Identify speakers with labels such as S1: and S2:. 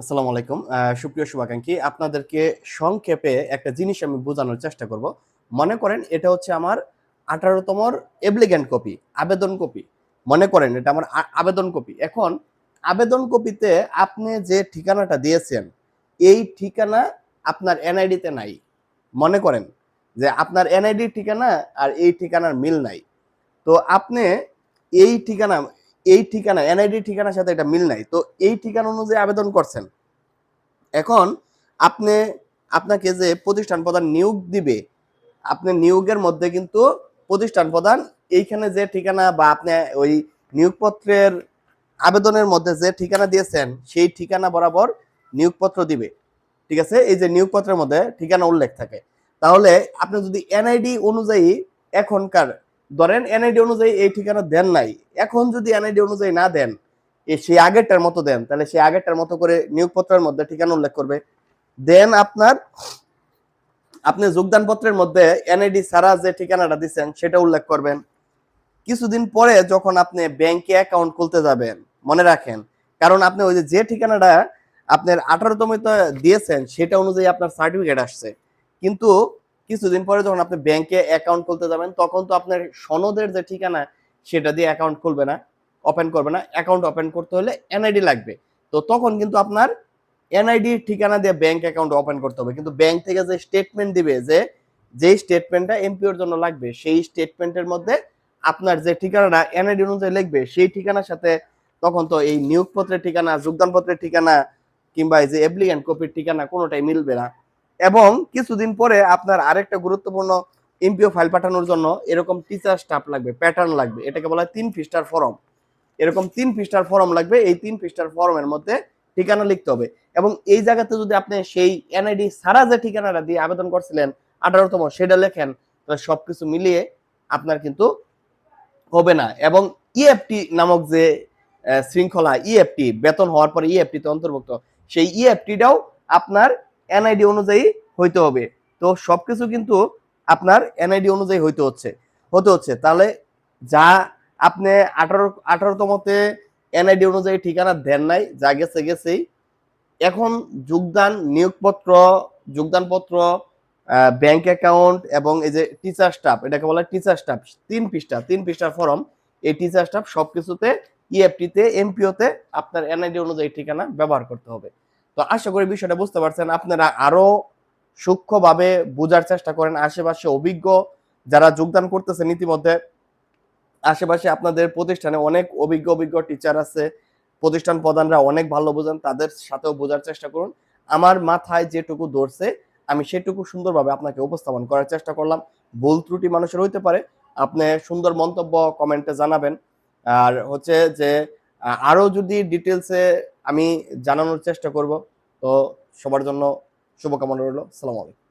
S1: আসসালামু আলাইকুম। সুপ্রিয় শুভাকাঙ্ক্ষী, আপনাদেরকে সংক্ষেপে একটা জিনিস আমি বোঝানোর চেষ্টা করব। মনে করেন এটা হচ্ছে আমার 18তম অ্যাপ্লিক্যান্ট কপি, আবেদন কপি। মনে করেন এটা আমার আবেদন কপি। এখন আবেদন কপিতে আপনি যে ঠিকানাটা দিয়েছেন, এই ঠিকানা আপনার এনআইডি তে নাই। মনে করেন যে আপনার এনআইডির ঠিকানা আর এই ঠিকানার মিল নাই। তো আপনি এই ঠিকানা এই ঠিকানা এনআইডি ঠিকানার সাথে এটা মিল নাই। তো এই ঠিকানা অনুযায়ী আবেদন করছেন। এখন আপনি আপনাকে যে প্রতিষ্ঠান প্রধান নিয়োগ দিবে, আপনি নিয়োগের মধ্যে কিন্তু প্রতিষ্ঠান প্রধান এইখানে যে ঠিকানা বা আপনি ওই নিয়োগপত্রের আবেদনের মধ্যে যে ঠিকানা দিয়েছেন সেই ঠিকানা বরাবর নিয়োগপত্র দিবে। ঠিক আছে? এই যে নিয়োগপত্রের মধ্যে ঠিকানা উল্লেখ থাকে। তাহলে আপনি যদি এনআইডি অনুযায়ী এখনকার ধরেন এনআইডি অনুযায়ী এই ঠিকানা দেন নাই, এখন যদি এনআইডি অনুযায়ী না দেন, সেই আগেরটার মতো দেন, তাহলে সেই আগেরটার মতো করে নিয়োগপত্রের মধ্যে ঠিকানা উল্লেখ করবে। দেন আপনি যোগদান পত্রের মধ্যে এনআইডি ছাড়া যে ঠিকানাটা দিচ্ছেন সেটা উল্লেখ করবেন। কিছুদিন পরে যখন আপনি ব্যাংকে অ্যাকাউন্ট খুলতে যাবেন, মনে রাখেন, কারণ আপনি ওই যে ঠিকানাটা আপনার 18তম দিয়েছেন সেটা অনুযায়ী আপনার সার্টিফিকেট আসছে, কিন্তু কিছুদিন পরে যখন আপনি ব্যাংকে অ্যাকাউন্ট খুলতে যাবেন তখন তো আপনার সনদের যে ঠিকানা সেটা দিয়ে অ্যাকাউন্ট খুলবে না, ওপেন করবে না। অ্যাকাউন্ট ওপেন করতে হলে এনআইডি লাগবে। তো তখন কিন্তু আপনার এনআইডি ঠিকানা দিয়ে ব্যাংক অ্যাকাউন্ট ওপেন করতে হবে, কিন্তু ব্যাংক থেকে যে স্টেটমেন্ট দিবে, যেই স্টেটমেন্টটা এমপিওর জন্য লাগবে, সেই স্টেটমেন্টের মধ্যে আপনার যে ঠিকানাটা এনআইডি অনুযায়ী লিখবে সেই ঠিকানার সাথে তখন তো এই নিয়োগপত্রের ঠিকানা, যোগদানপত্রের ঠিকানা কিংবা এই যে অ্যাপ্লিক্যান্ট কপির ঠিকানা কোনোটাই মিলবে না। এবং কিছুদিন পরে আপনার আরেকটা গুরুত্বপূর্ণ এমপিও ফাইল পাঠানোর জন্য এরকম টিচার স্টাফ লাগবে, প্যাটার্ন লাগবে, এটাকে বলা হয় 3 পৃষ্ঠার ফর্ম। এরকম 3 পৃষ্ঠার ফর্ম লাগবে। এই 3 পৃষ্ঠার ফর্মের মধ্যে ঠিকানা লিখতে হবে। এবং এই জায়গাতে যদি আপনি সেই এনআইডি ছাড়া যে ঠিকানাটা দিয়ে আবেদন করছিলেন 18তম সেটা লেখেন, তাহলে সবকিছু মিলিয়ে আপনার কিন্তু হবে না। এবং ইএফটি নামক যে শৃঙ্খলা, ইএফটি বেতন হওয়ার পরে ইএফটি তে অন্তর্ভুক্ত, সেই ইএফটিটাও আপনার এনআইডি অনুযায়ী হইতে হবে। তো সবকিছু কিন্তু আপনার এনআইডি অনুযায়ী হতে হচ্ছে। তাহলে যা আপনি 18তমতে এনআইডি অনুযায়ী ঠিকানা দেন নাই, যা গেছে গেছেই। এখন যোগদানপত্র, ব্যাংক অ্যাকাউন্ট এবং এই যে টিচার স্টাফ, এটাকে বলা হয় টিচার স্টাফ, 3 পৃষ্ঠার ফর্ম। এই টিচার স্টাফ সবকিছুতে ইএফটি তে, এমপিও তে আপনার এনআইডি অনুযায়ী ঠিকানা ব্যবহার করতে হবে। তো আশা করি বিষয়টা বুঝতে পারছেন। আপনারা আরো সূক্ষ্মভাবে বোঝার চেষ্টা করেন। আশেপাশে অভিজ্ঞ যারা যোগদান করতেছেন ইতিমধ্যে, আশেপাশে আপনাদের প্রতিষ্ঠানে অনেক অভিজ্ঞ টিচার আছে, প্রতিষ্ঠান প্রধানরা অনেক ভালো বোঝেন, তাদের সাথেও বোঝার চেষ্টা করুন। আমার মাথায় যেটুকু ধরছে আমি সেটুকু সুন্দরভাবে আপনাকে উপস্থাপন করার চেষ্টা করলাম। ভুল ত্রুটি মানুষের হইতে পারে, আপনি সুন্দর মন্তব্য কমেন্টে জানাবেন। আর হচ্ছে যে আরো যদি ডিটেলসে আমি জানানোর চেষ্টা করব। তো সবার জন্য শুভকামনা রইল। সালাম আলাইকুম।